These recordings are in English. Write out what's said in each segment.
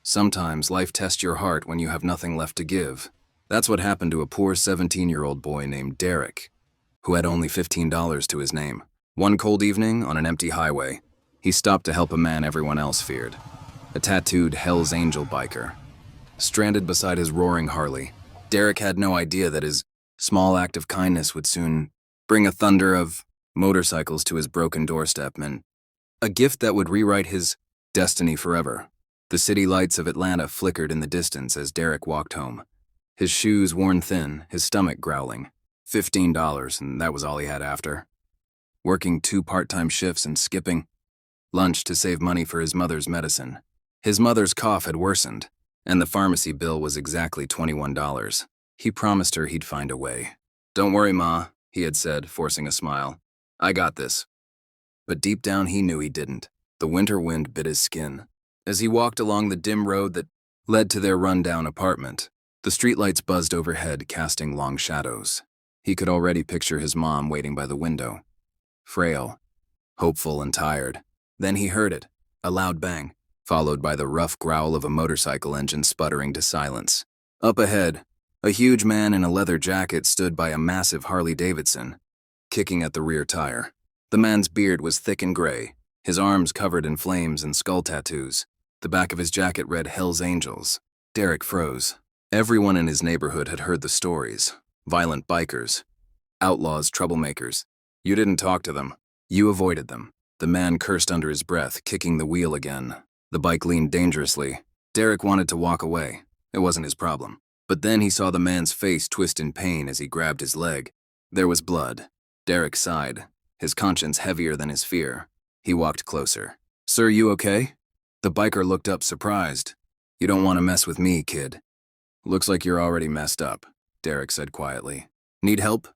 Sometimes life tests your heart when you have nothing left to give. That's what happened to a poor 17-year-old boy named Derek, who had only $15 to his name. One cold evening on an empty highway, he stopped to help a man everyone else feared, a tattooed Hell's Angel biker. Stranded beside his roaring Harley, Derek had no idea that his small act of kindness would soon bring a thunder of motorcycles to his broken doorstep and a gift that would rewrite his destiny forever. The city lights of Atlanta flickered in the distance as Derek walked home, his shoes worn thin, his stomach growling. $15, and that was all he had after. Working 2 part-time shifts and skipping lunch to save money for his mother's medicine. His mother's cough had worsened, and the pharmacy bill was exactly $21. He promised her he'd find a way. "Don't worry, Ma," he had said, forcing a smile. "I got this." But deep down he knew he didn't. The winter wind bit his skin. As he walked along the dim road that led to their run-down apartment, the streetlights buzzed overhead, casting long shadows. He could already picture his mom waiting by the window, frail, hopeful, and tired. Then he heard it, a loud bang, followed by the rough growl of a motorcycle engine sputtering to silence. Up ahead, a huge man in a leather jacket stood by a massive Harley-Davidson, kicking at the rear tire. The man's beard was thick and gray, his arms covered in flames and skull tattoos. The back of his jacket read Hell's Angels. Derek froze. Everyone in his neighborhood had heard the stories. Violent bikers, outlaws, troublemakers. You didn't talk to them. You avoided them. The man cursed under his breath, kicking the wheel again. The bike leaned dangerously. Derek wanted to walk away. It wasn't his problem. But then he saw the man's face twist in pain as he grabbed his leg. There was blood. Derek sighed, his conscience heavier than his fear. He walked closer. "Sir, you okay?" The biker looked up, surprised. "You don't want to mess with me, kid." "Looks like you're already messed up," Derek said quietly. "Need help?"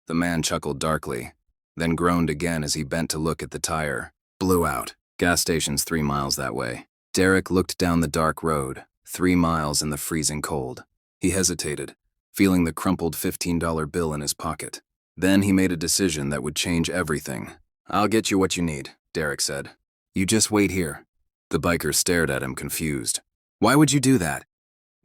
The man chuckled darkly, then groaned again as he bent to look at the tire. "Blew out. Gas station's 3 miles that way." Derek looked down the dark road, 3 miles in the freezing cold. He hesitated, feeling the crumpled $15 bill in his pocket. Then he made a decision that would change everything. "I'll get you what you need," Derek said. "You just wait here." The biker stared at him, confused. "Why would you do that?"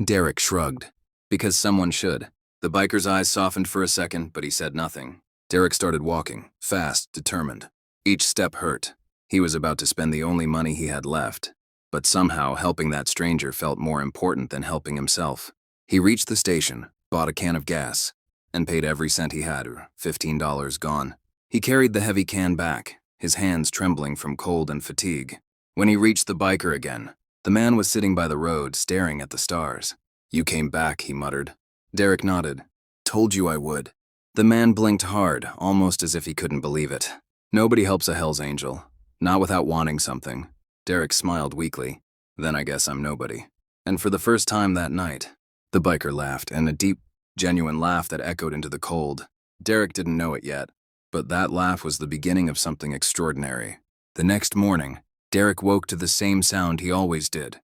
Derek shrugged. "Because someone should." The biker's eyes softened for a second, but he said nothing. Derek started walking, fast, determined. Each step hurt. He was about to spend the only money he had left. But somehow, helping that stranger felt more important than helping himself. He reached the station, bought a can of gas, and paid every cent he had, $15 gone. He carried the heavy can back, his hands trembling from cold and fatigue. When he reached the biker again, the man was sitting by the road, staring at the stars. "You came back," he muttered. Derek nodded. "Told you I would." The man blinked hard, almost as if he couldn't believe it. Nobody helps a Hell's Angel, not without wanting something. Derek smiled weakly. "Then I guess I'm nobody." And for the first time that night, the biker laughed, and a deep, genuine laugh that echoed into the cold. Derek didn't know it yet, but that laugh was the beginning of something extraordinary. The next morning, Derek woke to the same sound he always did.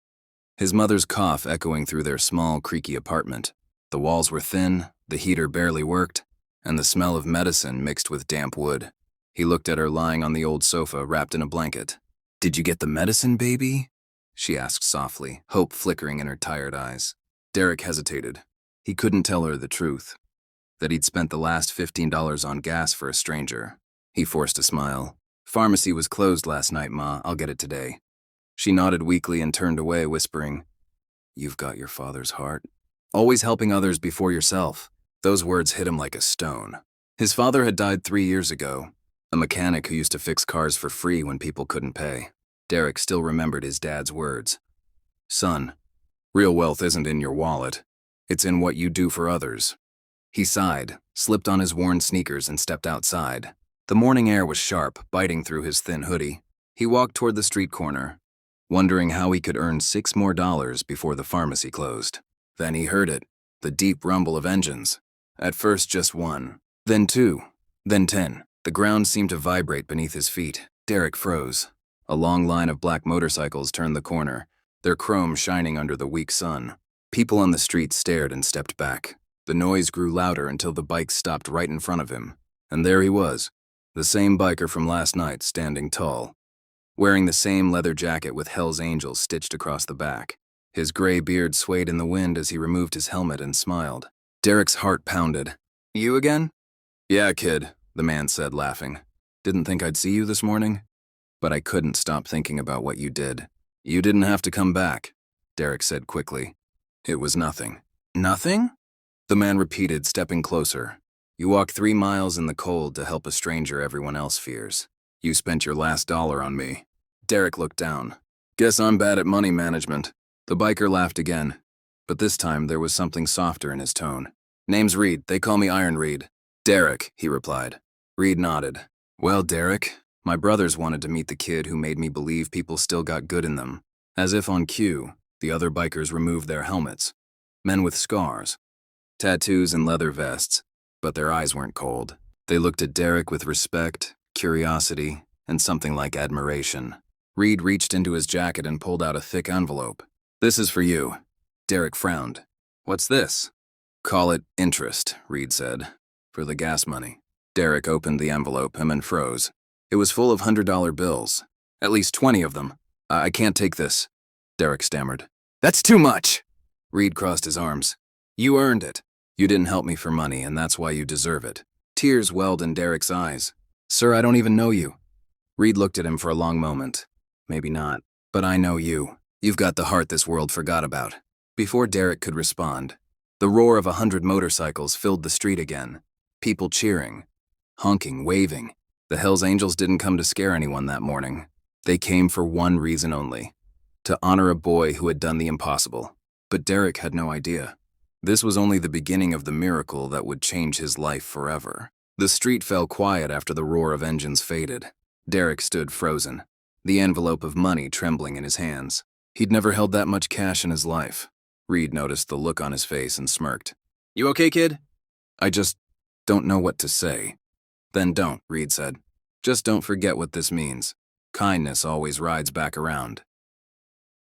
His mother's cough echoing through their small, creaky apartment. The walls were thin, the heater barely worked, and the smell of medicine mixed with damp wood. He looked at her lying on the old sofa, wrapped in a blanket. "Did you get the medicine, baby?" she asked softly, hope flickering in her tired eyes. Derek hesitated. He couldn't tell her the truth, that he'd spent the last $15 on gas for a stranger. He forced a smile. "Pharmacy was closed last night, Ma. I'll get it today." She nodded weakly and turned away, whispering, "You've got your father's heart. Always helping others before yourself." Those words hit him like a stone. His father had died 3 years ago, a mechanic who used to fix cars for free when people couldn't pay. Derek still remembered his dad's words. "Son, real wealth isn't in your wallet. It's in what you do for others." He sighed, slipped on his worn sneakers, and stepped outside. The morning air was sharp, biting through his thin hoodie. He walked toward the street corner, wondering how he could earn $6 more before the pharmacy closed. Then he heard it, the deep rumble of engines. At first just one, then 2, then 10. The ground seemed to vibrate beneath his feet. Derek froze. A long line of black motorcycles turned the corner, their chrome shining under the weak sun. People on the street stared and stepped back. The noise grew louder until the bike stopped right in front of him. And there he was, the same biker from last night, standing tall, wearing the same leather jacket with Hell's Angels stitched across the back. His gray beard swayed in the wind as he removed his helmet and smiled. Derek's heart pounded. You again? Yeah, kid, the man said, laughing. Didn't think I'd see you this morning? But I couldn't stop thinking about what you did. You didn't have to come back, Derek said quickly. It was nothing. Nothing? The man repeated, stepping closer. You walked 3 miles in the cold to help a stranger everyone else fears. You spent your last dollar on me. Derek looked down. Guess I'm bad at money management. The biker laughed again, but this time there was something softer in his tone. Name's Reed. They call me Iron Reed. Derek, he replied. Reed nodded. Well, Derek, my brothers wanted to meet the kid who made me believe people still got good in them. As if on cue, the other bikers removed their helmets. Men with scars, tattoos and leather vests, but their eyes weren't cold. They looked at Derek with respect, curiosity, and something like admiration. Reed reached into his jacket and pulled out a thick envelope. This is for you. Derek frowned. What's this? Call it interest, Reed said. For the gas money. Derek opened the envelope and froze. It was full of $100 bills. At least 20 of them. I can't take this, Derek stammered. That's too much! Reed crossed his arms. You earned it. You didn't help me for money, and that's why you deserve it. Tears welled in Derek's eyes. Sir, I don't even know you. Reed looked at him for a long moment. Maybe not, but I know you. You've got the heart this world forgot about. Before Derek could respond, the roar of 100 motorcycles filled the street again. People cheering, honking, waving. The Hells Angels didn't come to scare anyone that morning. They came for one reason only. To honor a boy who had done the impossible. But Derek had no idea. This was only the beginning of the miracle that would change his life forever. The street fell quiet after the roar of engines faded. Derek stood frozen, the envelope of money trembling in his hands. He'd never held that much cash in his life. Reed noticed the look on his face and smirked. You okay, kid? I just don't know what to say. Then don't, Reed said. Just don't forget what this means. Kindness always rides back around.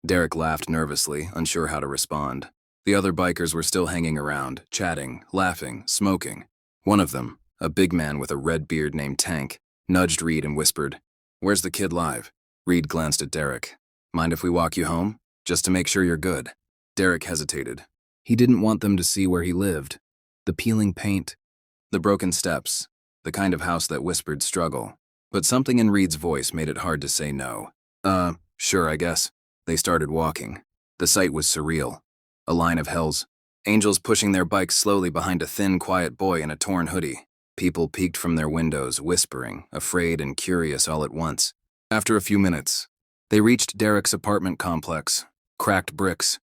Derek laughed nervously, unsure how to respond. The other bikers were still hanging around, chatting, laughing, smoking. One of them, a big man with a red beard named Tank, nudged Reed and whispered, Where's the kid live? Reed glanced at Derek. Mind if we walk you home? Just to make sure you're good. Derek hesitated. He didn't want them to see where he lived. The peeling paint, the broken steps, the kind of house that whispered struggle. But something in Reed's voice made it hard to say no. Sure, I guess. They started walking. The sight was surreal. A line of Hells Angels pushing their bikes slowly behind a thin, quiet boy in a torn hoodie. People peeked from their windows, whispering, afraid and curious all at once. After a few minutes, they reached Derek's apartment complex. Cracked bricks,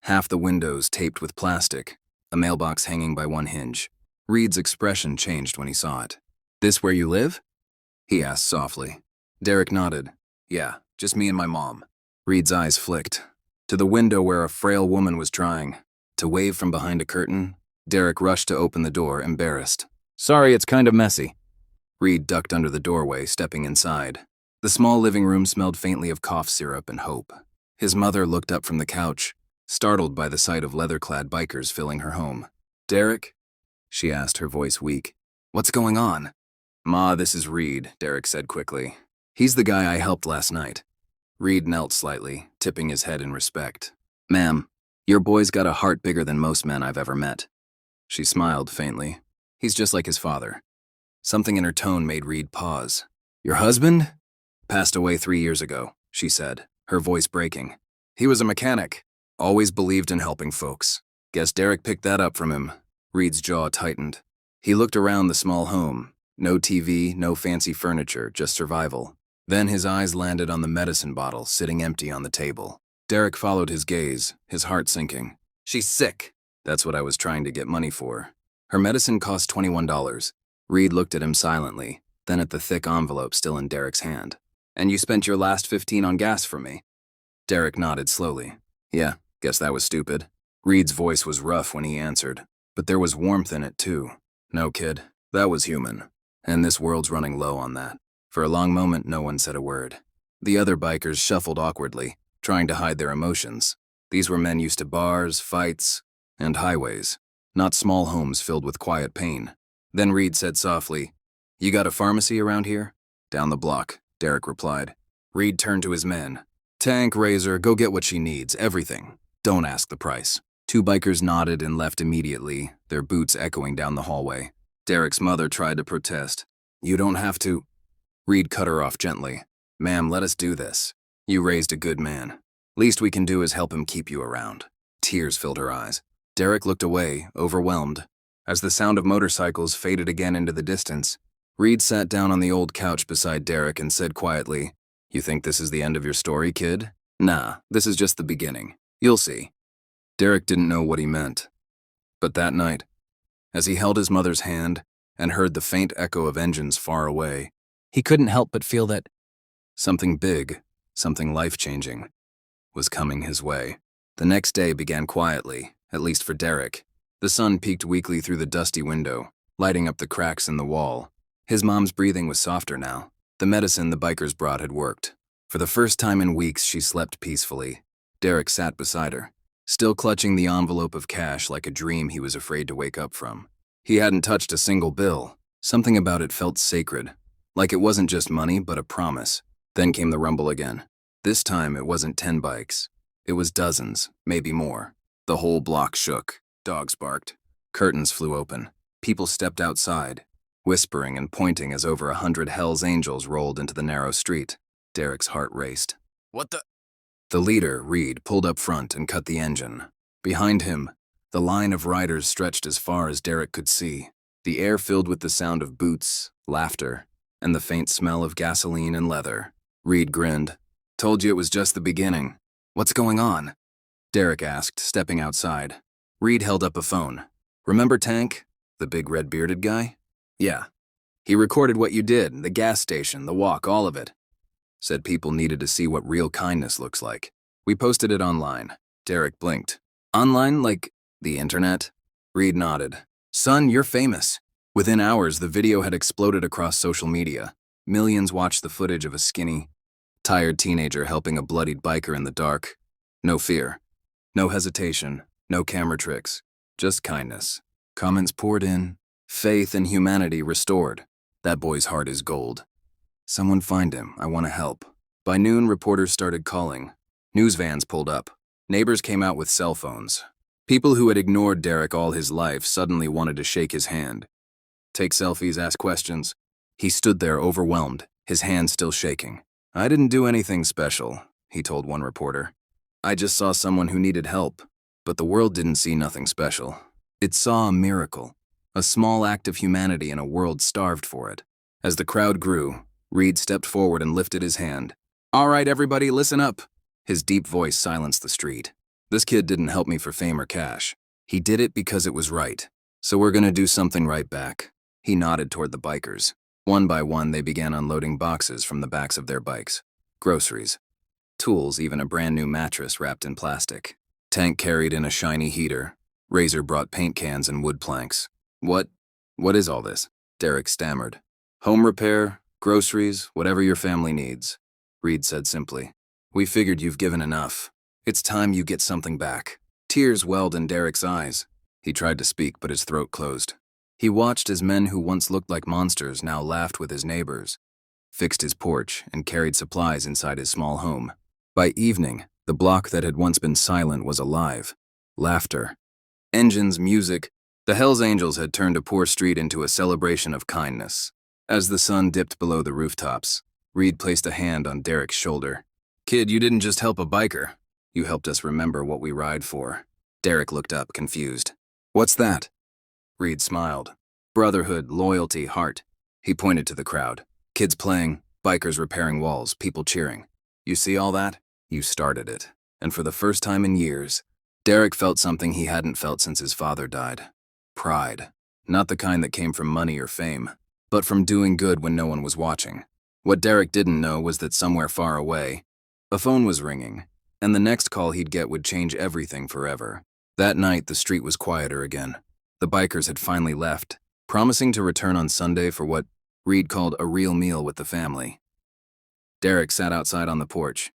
half the windows taped with plastic, a mailbox hanging by one hinge. Reed's expression changed when he saw it. This where you live? He asked softly. Derek nodded. Yeah, just me and my mom. Reed's eyes flicked. To the window where a frail woman was trying to wave from behind a curtain. Derek rushed to open the door, embarrassed. Sorry, it's kind of messy. Reed ducked under the doorway, stepping inside. The small living room smelled faintly of cough syrup and hope. His mother looked up from the couch, startled by the sight of leather-clad bikers filling her home. Derek? She asked, her voice weak. What's going on? Ma, this is Reed, Derek said quickly. He's the guy I helped last night. Reed knelt slightly, tipping his head in respect. Ma'am, your boy's got a heart bigger than most men I've ever met. She smiled faintly. He's just like his father. Something in her tone made Reed pause. Your husband? Passed away 3 years ago, she said, her voice breaking. He was a mechanic. Always believed in helping folks. Guess Derek picked that up from him. Reed's jaw tightened. He looked around the small home. No TV, no fancy furniture, just survival. Then his eyes landed on the medicine bottle sitting empty on the table. Derek followed his gaze, his heart sinking. She's sick. That's what I was trying to get money for. Her medicine cost $21. Reed looked at him silently, then at the thick envelope still in Derek's hand. And you spent your last 15 on gas for me. Derek nodded slowly. Yeah, guess that was stupid. Reed's voice was rough when he answered, but there was warmth in it too. No, kid, that was human. And this world's running low on that. For a long moment, no one said a word. The other bikers shuffled awkwardly, trying to hide their emotions. These were men used to bars, fights, and highways, not small homes filled with quiet pain. Then Reed said softly, You got a pharmacy around here? Down the block, Derek replied. Reed turned to his men. Tank, Razor, go get what she needs, everything. Don't ask the price. Two bikers nodded and left immediately, their boots echoing down the hallway. Derek's mother tried to protest. You don't have to. Reed cut her off gently. Ma'am, let us do this. You raised a good man. Least we can do is help him keep you around. Tears filled her eyes. Derek looked away, overwhelmed. As the sound of motorcycles faded again into the distance, Reed sat down on the old couch beside Derek and said quietly, You think this is the end of your story, kid? Nah, this is just the beginning. You'll see. Derek didn't know what he meant. But that night, as he held his mother's hand and heard the faint echo of engines far away, he couldn't help but feel that something big, something life-changing, was coming his way. The next day began quietly, at least for Derek. The sun peeked weakly through the dusty window, lighting up the cracks in the wall. His mom's breathing was softer now. The medicine the bikers brought had worked. For the first time in weeks, she slept peacefully. Derek sat beside her, still clutching the envelope of cash like a dream he was afraid to wake up from. He hadn't touched a single bill. Something about it felt sacred, like it wasn't just money but a promise. Then came the rumble again. This time it wasn't 10 bikes. It was dozens, maybe more. The whole block shook. Dogs barked. Curtains flew open. People stepped outside, whispering and pointing as over 100 Hell's Angels rolled into the narrow street. Derek's heart raced. What the? The leader, Reed, pulled up front and cut the engine. Behind him, the line of riders stretched as far as Derek could see, the air filled with the sound of boots, laughter, and the faint smell of gasoline and leather. Reed grinned. Told you it was just the beginning. What's going on? Derek asked, stepping outside. Reed held up a phone. Remember Tank, the big red-bearded guy? Yeah. He recorded what you did, the gas station, the walk, all of it. Said people needed to see what real kindness looks like. We posted it online. Derek blinked. Online, like the internet? Reed nodded. Son, you're famous. Within hours, the video had exploded across social media. Millions watched the footage of a skinny, tired teenager helping a bloodied biker in the dark. No fear. No hesitation. No camera tricks. Just kindness. Comments poured in. Faith and humanity restored. That boy's heart is gold. Someone find him. I want to help. By noon, reporters started calling. News vans pulled up. Neighbors came out with cell phones. People who had ignored Derek all his life suddenly wanted to shake his hand. Take selfies, ask questions. He stood there overwhelmed, his hand still shaking. I didn't do anything special, he told one reporter. I just saw someone who needed help. But the world didn't see nothing special. It saw a miracle. A small act of humanity in a world starved for it. As the crowd grew, Reed stepped forward and lifted his hand. All right, everybody, listen up. His deep voice silenced the street. This kid didn't help me for fame or cash. He did it because it was right. So we're gonna do something right back. He nodded toward the bikers. One by one, they began unloading boxes from the backs of their bikes. Groceries. Tools, even a brand new mattress wrapped in plastic. Tank carried in a shiny heater. Razor brought paint cans and wood planks. What is all this? Derek stammered. Home repair, groceries, whatever your family needs, Reed said simply. We figured you've given enough. It's time you get something back. Tears welled in Derek's eyes. He tried to speak, but his throat closed. He watched as men who once looked like monsters now laughed with his neighbors, fixed his porch, and carried supplies inside his small home. By evening, the block that had once been silent was alive. Laughter. Engines, music. The Hells Angels had turned a poor street into a celebration of kindness. As the sun dipped below the rooftops, Reed placed a hand on Derek's shoulder. Kid, you didn't just help a biker. You helped us remember what we ride for. Derek looked up, confused. What's that? Reed smiled. Brotherhood, loyalty, heart. He pointed to the crowd. Kids playing, bikers repairing walls, people cheering. You see all that? You started it. And for the first time in years, Derek felt something he hadn't felt since his father died. Pride. Not the kind that came from money or fame, but from doing good when no one was watching. What Derek didn't know was that somewhere far away, a phone was ringing, and the next call he'd get would change everything forever. That night, the street was quieter again. The bikers had finally left, promising to return on Sunday for what Reed called a real meal with the family. Derek sat outside on the porch,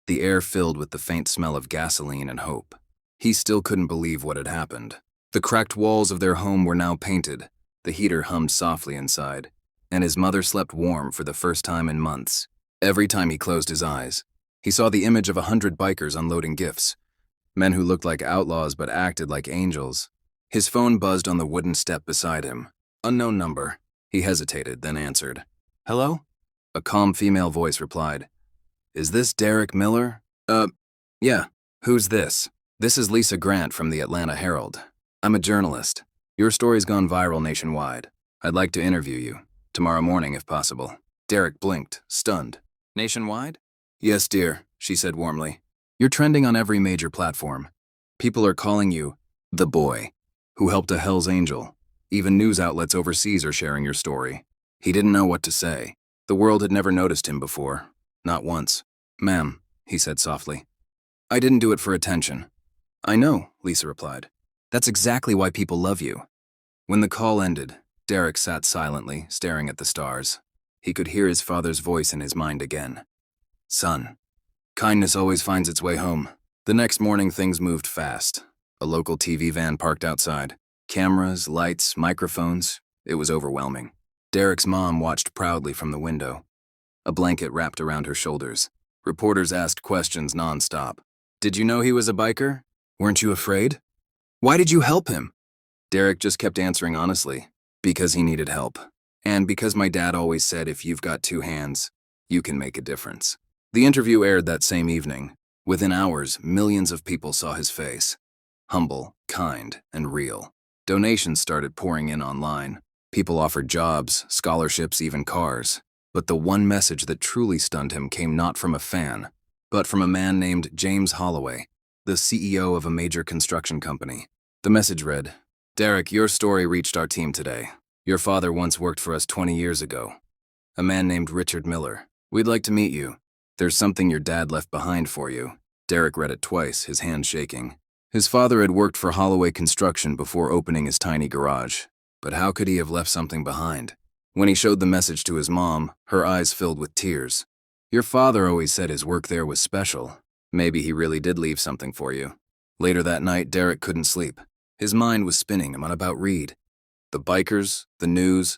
the air filled with the faint smell of gasoline and hope. He still couldn't believe what had happened. The cracked walls of their home were now painted, the heater hummed softly inside, and his mother slept warm for the first time in months. Every time he closed his eyes, he saw the image of 100 bikers unloading gifts. Men who looked like outlaws but acted like angels. His phone buzzed on the wooden step beside him. Unknown number. He hesitated, then answered. Hello? A calm female voice replied. Is this Derek Miller? Yeah. Who's this? This is Lisa Grant from the Atlanta Herald. I'm a journalist. Your story's gone viral nationwide. I'd like to interview you. Tomorrow morning, if possible. Derek blinked, stunned. Nationwide? Yes, dear, she said warmly. You're trending on every major platform. People are calling you the boy who helped a Hell's Angel. Even news outlets overseas are sharing your story. He didn't know what to say. The world had never noticed him before. Not once. Ma'am, he said softly. I didn't do it for attention. I know, Lisa replied. That's exactly why people love you. When the call ended, Derek sat silently, staring at the stars. He could hear his father's voice in his mind again. Son, kindness always finds its way home. The next morning, things moved fast. A local TV van parked outside. Cameras, lights, microphones. It was overwhelming. Derek's mom watched proudly from the window. A blanket wrapped around her shoulders. Reporters asked questions nonstop. Did you know he was a biker? Weren't you afraid? Why did you help him? Derek just kept answering honestly. Because he needed help. And because my dad always said if you've got two hands, you can make a difference. The interview aired that same evening. Within hours, millions of people saw his face. Humble, kind, and real. Donations started pouring in online. People offered jobs, scholarships, even cars. But the one message that truly stunned him came not from a fan, but from a man named James Holloway, the CEO of a major construction company. The message read, Derek, your story reached our team today. Your father once worked for us 20 years ago. A man named Richard Miller. We'd like to meet you. There's something your dad left behind for you. Derek read it twice, his hand shaking. His father had worked for Holloway Construction before opening his tiny garage. But how could he have left something behind? When he showed the message to his mom, her eyes filled with tears. Your father always said his work there was special. Maybe he really did leave something for you. Later that night, Derek couldn't sleep. His mind was spinning about Reed. The bikers, the news,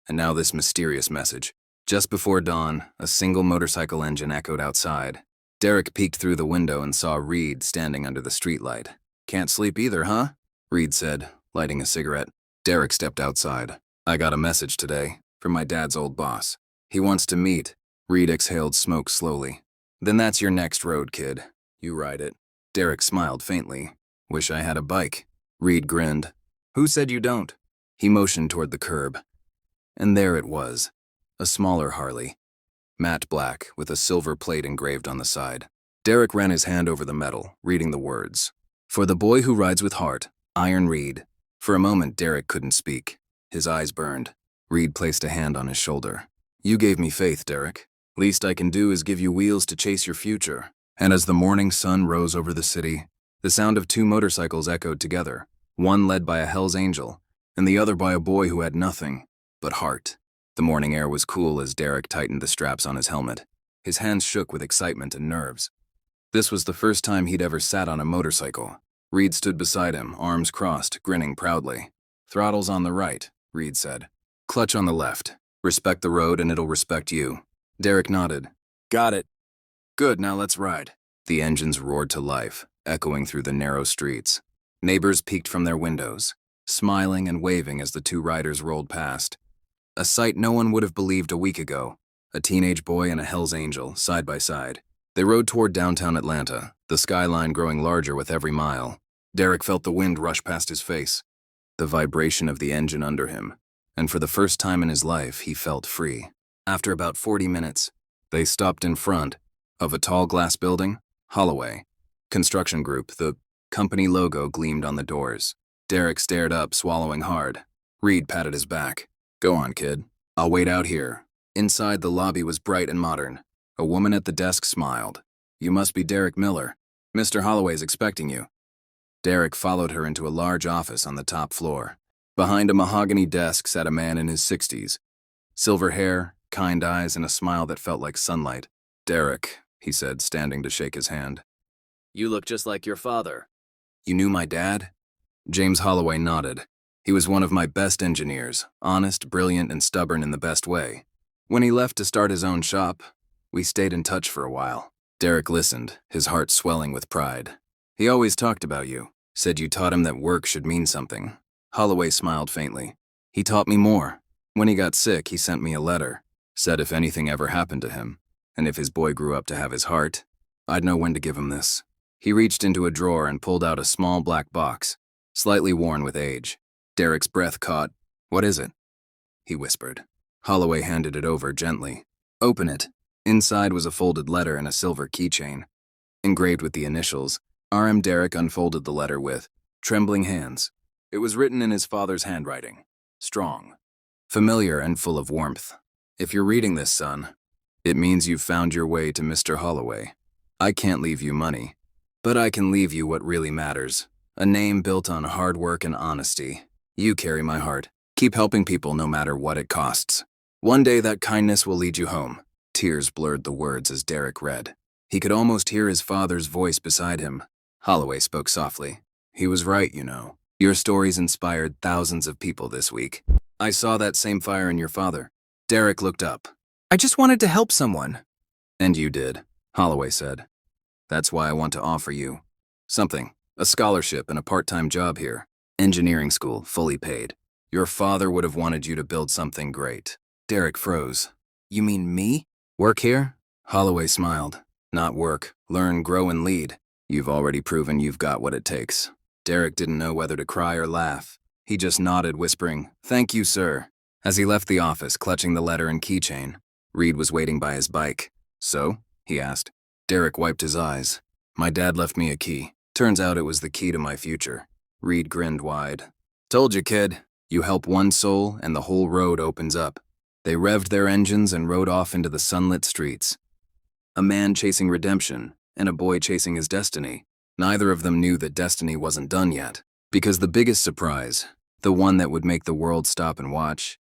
and now this mysterious message. Just before dawn, a single motorcycle engine echoed outside. Derek peeked through the window and saw Reed standing under the streetlight. Can't sleep either, huh? Reed said, lighting a cigarette. Derek stepped outside. I got a message today from my dad's old boss. He wants to meet. Reed exhaled smoke slowly. Then that's your next road, kid. You ride it. Derek smiled faintly. Wish I had a bike. Reed grinned. Who said you don't? He motioned toward the curb. And there it was. A smaller Harley. Matte black, with a silver plate engraved on the side. Derek ran his hand over the metal, reading the words. For the boy who rides with heart, Iron Reed. For a moment, Derek couldn't speak. His eyes burned. Reed placed a hand on his shoulder. You gave me faith, Derek. Least I can do is give you wheels to chase your future. And as the morning sun rose over the city, the sound of two motorcycles echoed together, one led by a Hell's Angel, and the other by a boy who had nothing but heart. The morning air was cool as Derek tightened the straps on his helmet. His hands shook with excitement and nerves. This was the first time he'd ever sat on a motorcycle. Reed stood beside him, arms crossed, grinning proudly. Throttle's on the right, Reed said. Clutch on the left. Respect the road and it'll respect you. Derek nodded. Got it. Good, now let's ride. The engines roared to life, echoing through the narrow streets. Neighbors peeked from their windows, smiling and waving as the two riders rolled past. A sight no one would have believed a week ago. A teenage boy and a Hell's Angel, side by side. They rode toward downtown Atlanta, the skyline growing larger with every mile. Derek felt the wind rush past his face, the vibration of the engine under him, and for the first time in his life, he felt free. After about 40 minutes, they stopped in front of a tall glass building, Holloway Construction Group. The company logo gleamed on the doors. Derek stared up, swallowing hard. Reed patted his back. Go on, kid. I'll wait out here. Inside, the lobby was bright and modern. A woman at the desk smiled. You must be Derek Miller. Mr. Holloway's expecting you. Derek followed her into a large office on the top floor. Behind a mahogany desk sat a man in his 60s. Silver hair, kind eyes, and a smile that felt like sunlight. Derek, he said, standing to shake his hand. You look just like your father. You knew my dad? James Holloway nodded. He was one of my best engineers, honest, brilliant, and stubborn in the best way. When he left to start his own shop, we stayed in touch for a while. Derek listened, his heart swelling with pride. He always talked about you, said you taught him that work should mean something. Holloway smiled faintly. He taught me more. When he got sick, he sent me a letter. Said if anything ever happened to him, and if his boy grew up to have his heart, I'd know when to give him this. He reached into a drawer and pulled out a small black box, slightly worn with age. Derek's breath caught. What is it? He whispered. Holloway handed it over gently. Open it. Inside was a folded letter and a silver keychain. Engraved with the initials, R.M. Derek unfolded the letter with trembling hands. It was written in his father's handwriting. Strong. Familiar and full of warmth. If you're reading this, son, it means you've found your way to Mr. Holloway. I can't leave you money, but I can leave you what really matters. A name built on hard work and honesty. You carry my heart. Keep helping people no matter what it costs. One day that kindness will lead you home. Tears blurred the words as Derek read. He could almost hear his father's voice beside him. Holloway spoke softly. He was right, you know. Your stories inspired thousands of people this week. I saw that same fire in your father. Derek looked up. I just wanted to help someone. And you did, Holloway said. That's why I want to offer you something. A scholarship and a part-time job here. Engineering school, fully paid. Your father would have wanted you to build something great. Derek froze. You mean me? Work here? Holloway smiled. Not work. Learn, grow, and lead. You've already proven you've got what it takes. Derek didn't know whether to cry or laugh. He just nodded, whispering, Thank you, sir. As he left the office, clutching the letter and keychain, Reed was waiting by his bike. So? He asked. Derek wiped his eyes. My dad left me a key. Turns out it was the key to my future. Reed grinned wide. Told you, kid. You help one soul and the whole road opens up. They revved their engines and rode off into the sunlit streets. A man chasing redemption and a boy chasing his destiny. Neither of them knew that destiny wasn't done yet, because the biggest surprise, the one that would make the world stop and watch,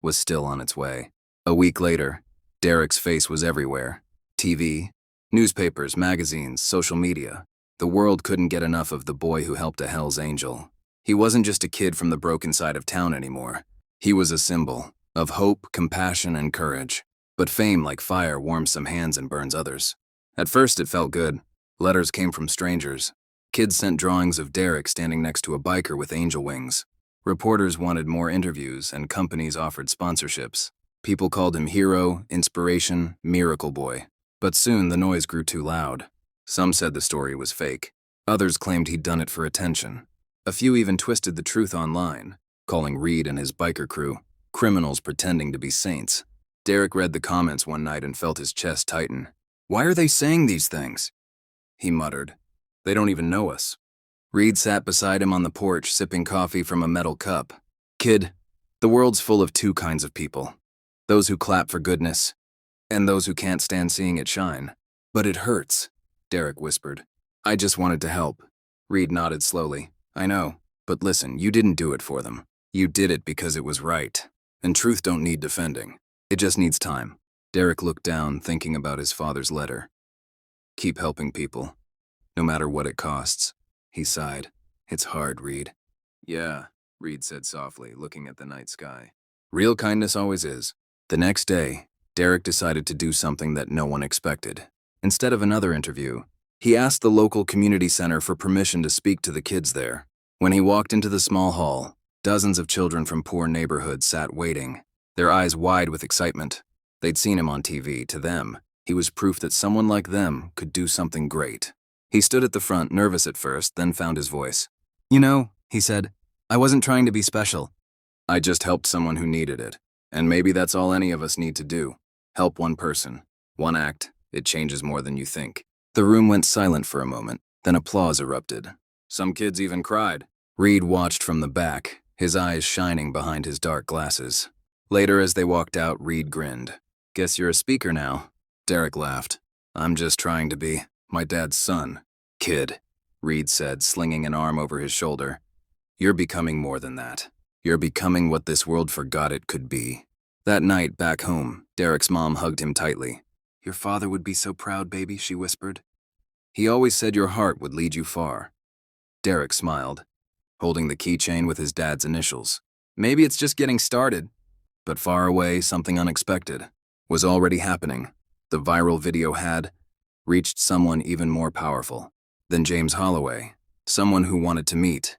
was still on its way. A week later, Derek's face was everywhere. TV, newspapers, magazines, social media. The world couldn't get enough of the boy who helped a Hell's Angel. He wasn't just a kid from the broken side of town anymore. He was a symbol of hope, compassion, and courage. But fame, like fire, warms some hands and burns others. At first, it felt good. Letters came from strangers. Kids sent drawings of Derek standing next to a biker with angel wings. Reporters wanted more interviews, and companies offered sponsorships. People called him hero, inspiration, miracle boy. But soon, the noise grew too loud. Some said the story was fake. Others claimed he'd done it for attention. A few even twisted the truth online, calling Reed and his biker crew criminals pretending to be saints. Derek read the comments one night and felt his chest tighten. Why are they saying these things? He muttered. They don't even know us. Reed sat beside him on the porch, sipping coffee from a metal cup. Kid, the world's full of two kinds of people. Those who clap for goodness, and those who can't stand seeing it shine. But it hurts, Derek whispered. I just wanted to help. Reed nodded slowly. I know, but listen, you didn't do it for them. You did it because it was right. And truth don't need defending. It just needs time. Derek looked down, thinking about his father's letter. Keep helping people, no matter what it costs. He sighed. It's hard, Reed. Yeah, Reed said softly, looking at the night sky. Real kindness always is. The next day, Derek decided to do something that no one expected. Instead of another interview, he asked the local community center for permission to speak to the kids there. When he walked into the small hall, dozens of children from poor neighborhoods sat waiting, their eyes wide with excitement. They'd seen him on TV. To them, he was proof that someone like them could do something great. He stood at the front, nervous at first, then found his voice. You know, he said, I wasn't trying to be special. I just helped someone who needed it. And maybe that's all any of us need to do. Help one person. One act. It changes more than you think. The room went silent for a moment, then applause erupted. Some kids even cried. Reed watched from the back, his eyes shining behind his dark glasses. Later, as they walked out, Reed grinned. Guess you're a speaker now. Derek laughed. I'm just trying to be my dad's son. Kid, Reed said, slinging an arm over his shoulder. You're becoming more than that. You're becoming what this world forgot it could be. That night, back home, Derek's mom hugged him tightly. Your father would be so proud, baby, she whispered. He always said your heart would lead you far. Derek smiled, holding the keychain with his dad's initials. Maybe it's just getting started. But far away, something unexpected was already happening. The viral video had reached someone even more powerful. Then James Holloway, someone who wanted to meet,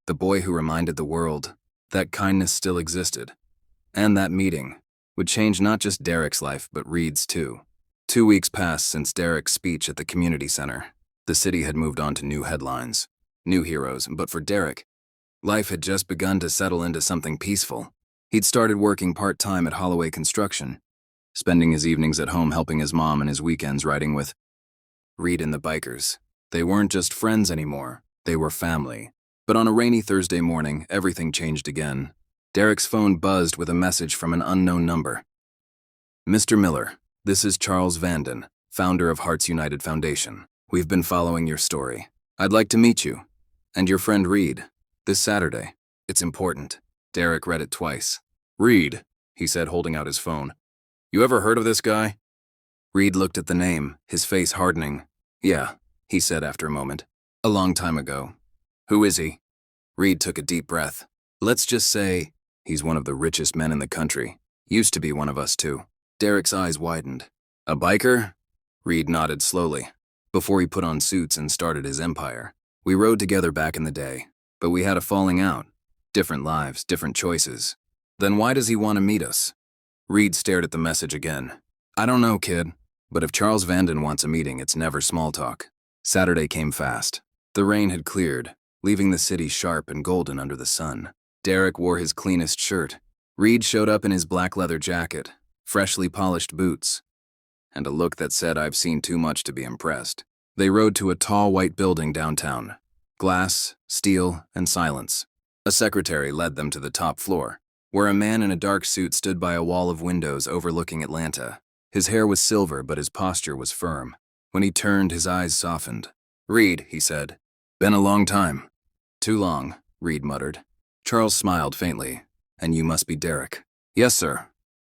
the boy who reminded the world that kindness still existed. And that meeting would change not just Derek's life, but Reed's too. 2 weeks passed since Derek's speech at the community center. The city had moved on to new headlines, new heroes, but for Derek, life had just begun to settle into something peaceful. He'd started working part-time at Holloway Construction, spending his evenings at home helping his mom and his weekends riding with Reed and the bikers. They weren't just friends anymore, they were family. But on a rainy Thursday morning, everything changed again. Derek's phone buzzed with a message from an unknown number. "Mr. Miller, this is Charles Vanden, founder of Hearts United Foundation. We've been following your story. I'd like to meet you, and your friend Reed, this Saturday. It's important." Derek read it twice. "Reed," he said, holding out his phone. "You ever heard of this guy?" Reed looked at the name, his face hardening. "Yeah," he said after a moment. "A long time ago." "Who is he?" Reed took a deep breath. "Let's just say he's one of the richest men in the country. Used to be one of us too." Derek's eyes widened. "A biker?" Reed nodded slowly. "Before he put on suits and started his empire. We rode together back in the day, but we had a falling out. Different lives, different choices. Then why does he want to meet us?" Reed stared at the message again. "I don't know, kid, but if Charles Vanden wants a meeting, it's never small talk." Saturday came fast. The rain had cleared, leaving the city sharp and golden under the sun. Derek wore his cleanest shirt. Reed showed up in his black leather jacket, freshly polished boots, and a look that said, "I've seen too much to be impressed." They rode to a tall white building downtown. Glass, steel, and silence. A secretary led them to the top floor, where a man in a dark suit stood by a wall of windows overlooking Atlanta. His hair was silver, but his posture was firm. When he turned, his eyes softened. "Reed," he said. "Been a long time." "Too long," Reed muttered. Charles smiled faintly. "And you must be Derek." "Yes, sir."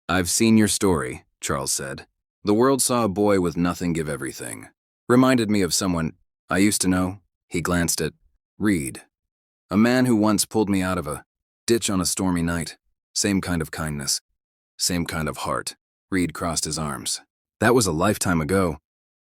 "I've seen your story," Charles said. "The world saw a boy with nothing give everything. Reminded me of someone I used to know." He glanced at Reed. "A man who once pulled me out of a ditch on a stormy night. Same kind of kindness. Same kind of heart." Reed crossed his arms. "That was a lifetime ago."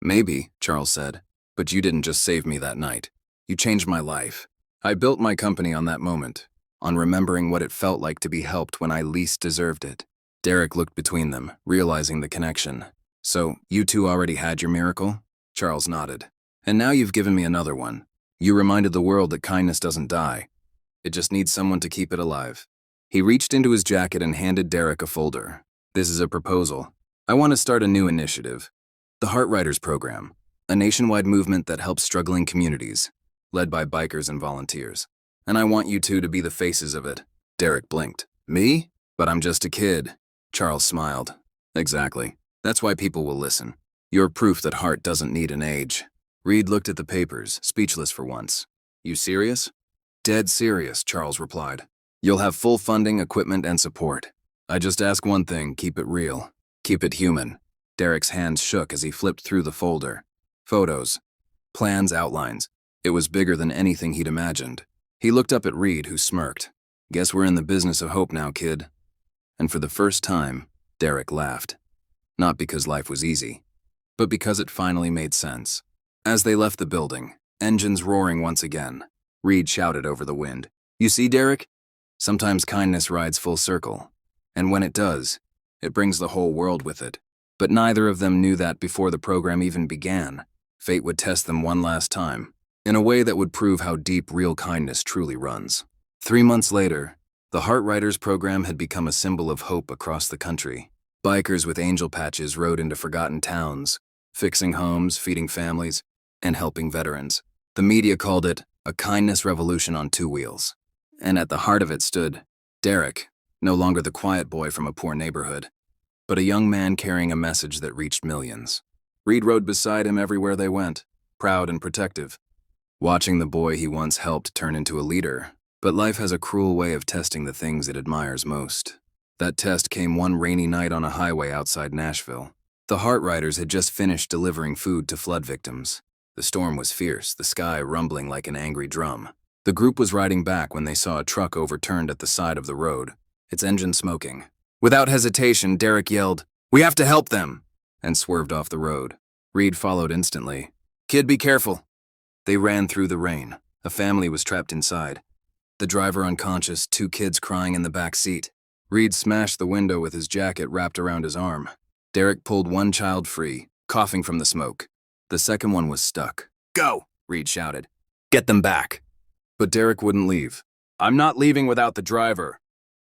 "Maybe," Charles said, "but you didn't just save me that night. You changed my life. I built my company on that moment, on remembering what it felt like to be helped when I least deserved it." Derek looked between them, realizing the connection. "So, you two already had your miracle?" Charles nodded. "And now you've given me another one. You reminded the world that kindness doesn't die. It just needs someone to keep it alive." He reached into his jacket and handed Derek a folder. "This is a proposal. I want to start a new initiative. The Heart Riders Program, a nationwide movement that helps struggling communities, led by bikers and volunteers. And I want you two to be the faces of it." Derek blinked. "Me? But I'm just a kid." Charles smiled. "Exactly. That's why people will listen. You're proof that heart doesn't need an age." Reed looked at the papers, speechless for once. "You serious?" "Dead serious," Charles replied. "You'll have full funding, equipment, and support. I just ask one thing, keep it real. Keep it human." Derek's hands shook as he flipped through the folder. Photos. Plans, outlines. It was bigger than anything he'd imagined. He looked up at Reed, who smirked. "Guess we're in the business of hope now, kid." And for the first time, Derek laughed. Not because life was easy, but because it finally made sense. As they left the building, engines roaring once again, Reed shouted over the wind, "You see, Derek? Sometimes kindness rides full circle. And when it does, it brings the whole world with it." But neither of them knew that before the program even began. Fate would test them one last time, in a way that would prove how deep real kindness truly runs. 3 months later, the Heart Riders program had become a symbol of hope across the country. Bikers with angel patches rode into forgotten towns, fixing homes, feeding families, and helping veterans. The media called it a kindness revolution on 2 wheels. And at the heart of it stood Derek, no longer the quiet boy from a poor neighborhood, but a young man carrying a message that reached millions. Reed rode beside him everywhere they went, proud and protective, watching the boy he once helped turn into a leader. But life has a cruel way of testing the things it admires most. That test came one rainy night on a highway outside Nashville. The Heart Riders had just finished delivering food to flood victims. The storm was fierce, the sky rumbling like an angry drum. The group was riding back when they saw a truck overturned at the side of the road, its engine smoking. Without hesitation, Derek yelled, "We have to help them!" and swerved off the road. Reed followed instantly. "Kid, be careful." They ran through the rain. A family was trapped inside. The driver unconscious, 2 kids crying in the back seat. Reed smashed the window with his jacket wrapped around his arm. Derek pulled one child free, coughing from the smoke. The second one was stuck. "Go!" Reed shouted. "Get them back." But Derek wouldn't leave. "I'm not leaving without the driver."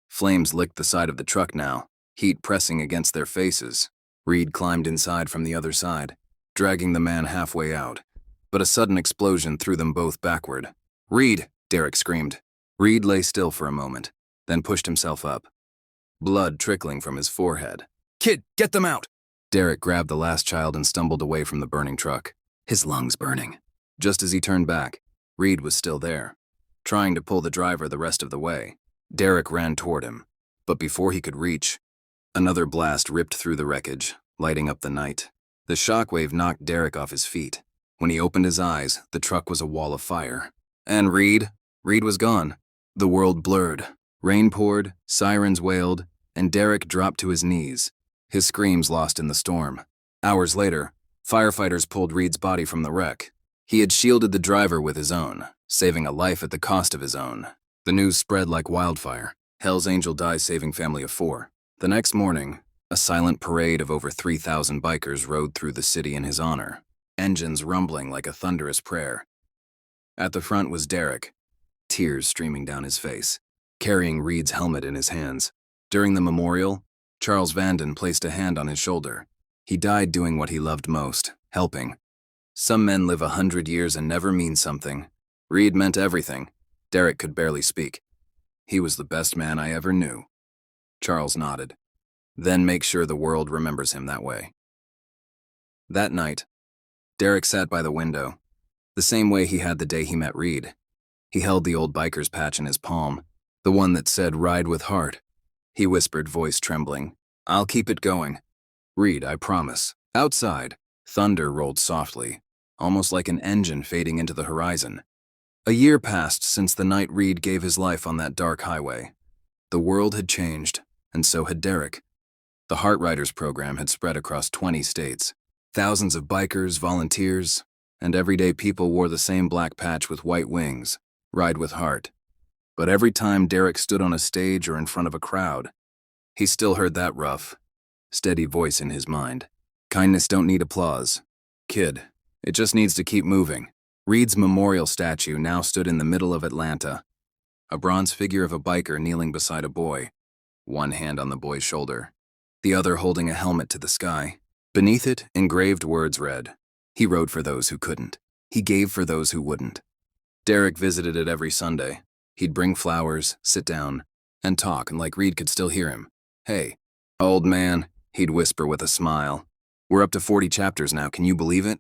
Flames licked the side of the truck now, heat pressing against their faces. Reed climbed inside from the other side, dragging the man halfway out. But a sudden explosion threw them both backward. "Reed!" Derek screamed. Reed lay still for a moment, then pushed himself up, blood trickling from his forehead. "Kid, get them out!" Derek grabbed the last child and stumbled away from the burning truck, his lungs burning. Just as he turned back, Reed was still there, trying to pull the driver the rest of the way. Derek ran toward him, but before he could reach, another blast ripped through the wreckage, lighting up the night. The shockwave knocked Derek off his feet. When he opened his eyes, the truck was a wall of fire. And Reed was gone. The world blurred. Rain poured, sirens wailed, and Derek dropped to his knees, his screams lost in the storm. Hours later, firefighters pulled Reed's body from the wreck. He had shielded the driver with his own, saving a life at the cost of his own. The news spread like wildfire. Hell's Angel dies saving family of 4. The next morning, a silent parade of over 3,000 bikers rode through the city in his honor, engines rumbling like a thunderous prayer. At the front was Derek, tears streaming down his face, carrying Reed's helmet in his hands. During the memorial, Charles Vanden placed a hand on his shoulder. He died doing what he loved most, helping. Some men live 100 years and never mean something. Reed meant everything. Derek could barely speak. "He was the best man I ever knew." Charles nodded. "Then make sure the world remembers him that way." That night, Derek sat by the window, the same way he had the day he met Reed. He held the old biker's patch in his palm, the one that said, "Ride with heart." He whispered, voice trembling, "I'll keep it going. Reed, I promise." Outside, thunder rolled softly, almost like an engine fading into the horizon. A year passed since the night Reed gave his life on that dark highway. The world had changed, and so had Derek. The Heart Riders program had spread across 20 states. Thousands of bikers, volunteers, and everyday people wore the same black patch with white wings, "Ride with Heart." But every time Derek stood on a stage or in front of a crowd, he still heard that rough, steady voice in his mind. "Kindness don't need applause. Kid, it just needs to keep moving." Reed's memorial statue now stood in the middle of Atlanta, a bronze figure of a biker kneeling beside a boy, one hand on the boy's shoulder, the other holding a helmet to the sky. Beneath it, engraved words read, "He rode for those who couldn't. He gave for those who wouldn't." Derek visited it every Sunday. He'd bring flowers, sit down, and talk, and like Reed could still hear him. "Hey, old man," he'd whisper with a smile. "We're up to 40 chapters now, can you believe it?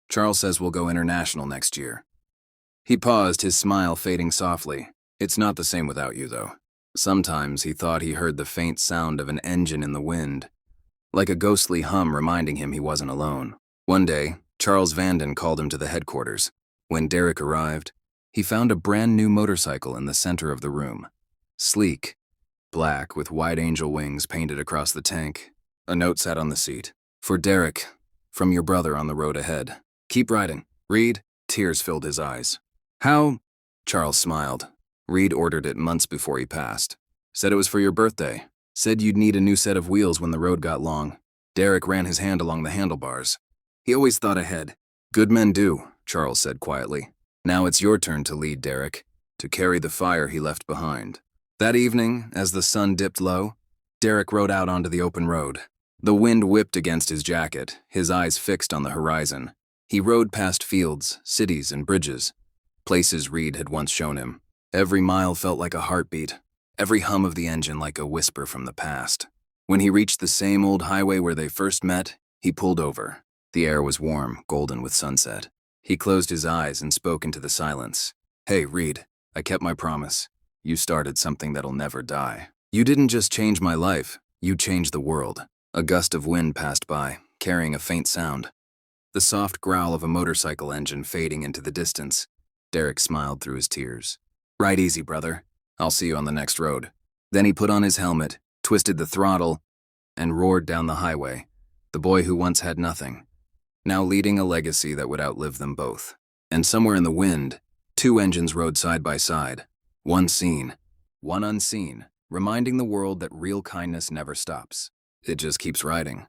Charles says we'll go international next year." He paused, his smile fading softly. "It's not the same without you, though." Sometimes he thought he heard the faint sound of an engine in the wind, like a ghostly hum reminding him he wasn't alone. One day, Charles Vanden called him to the headquarters. When Derek arrived, he found a brand new motorcycle in the center of the room. Sleek, black with white angel wings painted across the tank. A note sat on the seat. "For Derek, from your brother on the road ahead. Keep riding." Reed, tears filled his eyes. "How?" Charles smiled. "Reed ordered it months before he passed. Said it was for your birthday. Said you'd need a new set of wheels when the road got long." Derek ran his hand along the handlebars. He always thought ahead. "Good men do," Charles said quietly. "Now it's your turn to lead, Derek, to carry the fire he left behind." That evening, as the sun dipped low, Derek rode out onto the open road. The wind whipped against his jacket, his eyes fixed on the horizon. He rode past fields, cities, and bridges, places Reed had once shown him. Every mile felt like a heartbeat, every hum of the engine like a whisper from the past. When he reached the same old highway where they first met, he pulled over. The air was warm, golden with sunset. He closed his eyes and spoke into the silence. "Hey, Reed, I kept my promise. You started something that'll never die. You didn't just change my life, you changed the world." A gust of wind passed by, carrying a faint sound. The soft growl of a motorcycle engine fading into the distance. Derek smiled through his tears. "Ride easy, brother. I'll see you on the next road." Then he put on his helmet, twisted the throttle, and roared down the highway. The boy who once had nothing, now leading a legacy that would outlive them both. And somewhere in the wind, two engines rode side by side. One seen, one unseen, reminding the world that real kindness never stops. It just keeps riding.